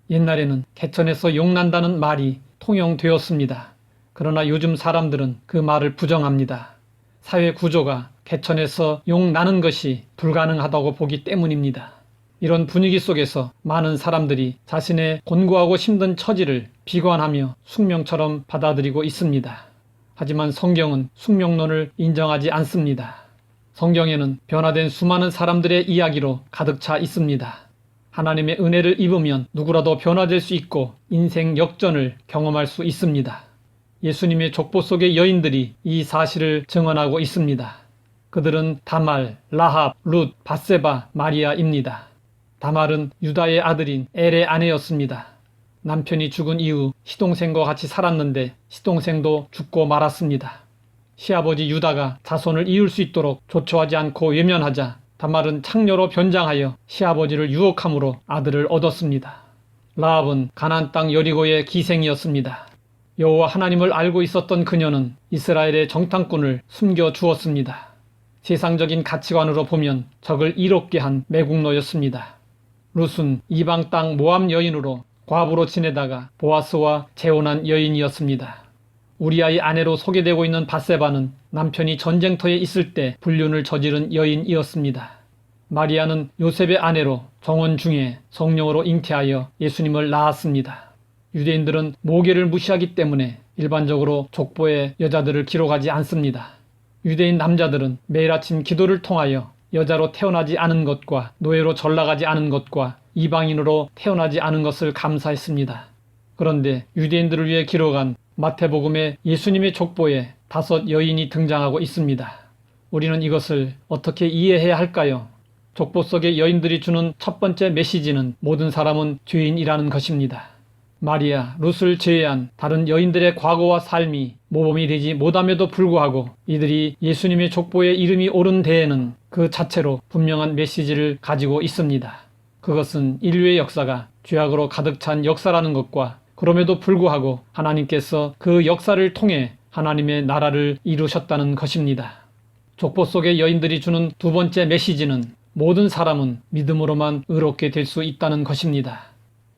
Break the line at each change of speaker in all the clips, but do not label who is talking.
옛날에는 개천에서 용난다는 말이 통용되었습니다. 그러나 요즘 사람들은 그 말을 부정합니다. 사회 구조가 개천에서 용나는 것이 불가능하다고 보기 때문입니다. 이런 분위기 속에서 많은 사람들이 자신의 곤고하고 힘든 처지를 비관하며 숙명처럼 받아들이고 있습니다. 하지만 성경은 숙명론을 인정하지 않습니다. 성경에는 변화된 수많은 사람들의 이야기로 가득 차 있습니다. 하나님의 은혜를 입으면 누구라도 변화될 수 있고 인생 역전을 경험할 수 있습니다. 예수님의 족보 속의 여인들이 이 사실을 증언하고 있습니다. 그들은 다말, 라합, 룻, 밧세바, 마리아입니다. 다말은 유다의 아들인 엘의 아내였습니다. 남편이 죽은 이후 시동생과 같이 살았는데 시동생도 죽고 말았습니다. 시아버지 유다가 자손을 이을 수 있도록 조처하지 않고 외면하자 다말은 창녀로 변장하여 시아버지를 유혹함으로 아들을 얻었습니다. 라합은 가나안 땅 여리고의 기생이었습니다. 여호와 하나님을 알고 있었던 그녀는 이스라엘의 정탐꾼을 숨겨주었습니다. 세상적인 가치관으로 보면 적을 이롭게 한 매국노였습니다. 룻은 이방 땅 모압 여인으로 과부로 지내다가 보아스와 재혼한 여인이었습니다. 우리아의 아내로 소개되고 있는 밧세바는 남편이 전쟁터에 있을 때 불륜을 저지른 여인이었습니다. 마리아는 요셉의 아내로 정원 중에 성령으로 잉태하여 예수님을 낳았습니다. 유대인들은 모계를 무시하기 때문에 일반적으로 족보에 여자들을 기록하지 않습니다. 유대인 남자들은 매일 아침 기도를 통하여 여자로 태어나지 않은 것과 노예로 전락하지 않은 것과 이방인으로 태어나지 않은 것을 감사했습니다. 그런데 유대인들을 위해 기록한 마태복음의 예수님의 족보에 5 여인이 등장하고 있습니다. 우리는 이것을 어떻게 이해해야 할까요? 족보 속의 여인들이 주는 첫 번째 메시지는 모든 사람은 죄인이라는 것입니다. 마리아, 룻을 제외한 다른 여인들의 과거와 삶이 모범이 되지 못함에도 불구하고 이들이 예수님의 족보에 이름이 오른 데에는 그 자체로 분명한 메시지를 가지고 있습니다. 그것은 인류의 역사가 죄악으로 가득 찬 역사라는 것과 그럼에도 불구하고 하나님께서 그 역사를 통해 하나님의 나라를 이루셨다는 것입니다. 족보 속의 여인들이 주는 2번째 메시지는 모든 사람은 믿음으로만 의롭게 될 수 있다는 것입니다.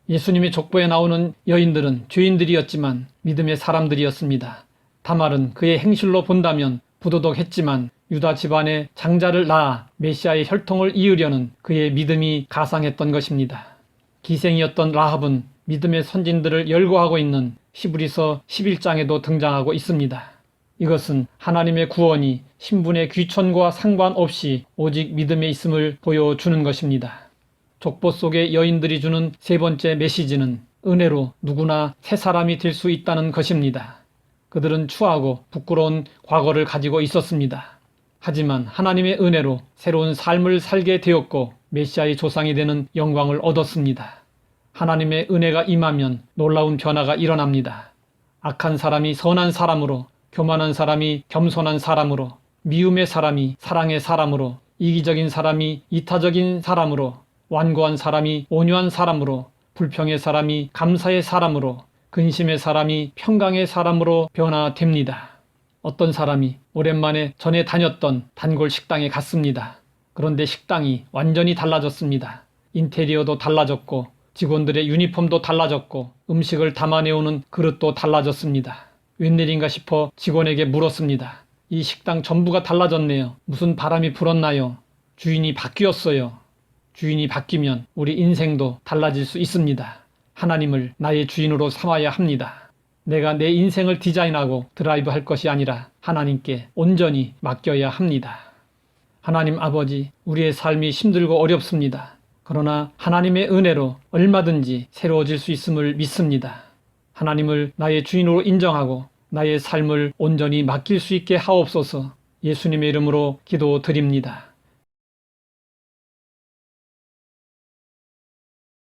예수님의 족보에 나오는 여인들은 죄인들이었지만 믿음의 사람들이었습니다. 다말은 그의 행실로 본다면 부도덕했지만 유다 집안의 장자를 낳아 메시아의 혈통을 이으려는 그의 믿음이 가상했던 것입니다. 기생이었던 라합은 믿음의 선진들을 열거하고 있는 히브리서 11장에도 등장하고 있습니다. 이것은 하나님의 구원이 신분의 귀천과 상관없이 오직 믿음에 있음을 보여주는 것입니다. 족보 속의 여인들이 주는 3번째 메시지는 은혜로 누구나 새 사람이 될 수 있다는 것입니다. 그들은 추하고 부끄러운 과거를 가지고 있었습니다. 하지만 하나님의 은혜로 새로운 삶을 살게 되었고 메시아의 조상이 되는 영광을 얻었습니다. 하나님의 은혜가 임하면 놀라운 변화가 일어납니다. 악한 사람이 선한 사람으로, 교만한 사람이 겸손한 사람으로, 미움의 사람이 사랑의 사람으로, 이기적인 사람이 이타적인 사람으로, 완고한 사람이 온유한 사람으로, 불평의 사람이 감사의 사람으로, 근심의 사람이 평강의 사람으로 변화됩니다. 어떤 사람이 오랜만에 전에 다녔던 단골 식당에 갔습니다. 그런데 식당이 완전히 달라졌습니다. 인테리어도 달라졌고 직원들의 유니폼도 달라졌고 음식을 담아내오는 그릇도 달라졌습니다. 웬일인가 싶어 직원에게 물었습니다. 이 식당 전부가 달라졌네요. 무슨 바람이 불었나요? 주인이 바뀌었어요. 주인이 바뀌면 우리 인생도 달라질 수 있습니다. 하나님을 나의 주인으로 삼아야 합니다. 내가 내 인생을 디자인하고 드라이브 할 것이 아니라 하나님께 온전히 맡겨야 합니다. 하나님 아버지, 우리의 삶이 힘들고 어렵습니다. 그러나 하나님의 은혜로 얼마든지 새로워질 수 있음을 믿습니다. 하나님을 나의 주인으로 인정하고 나의 삶을 온전히 맡길 수 있게 하옵소서. 예수님의 이름으로 기도드립니다.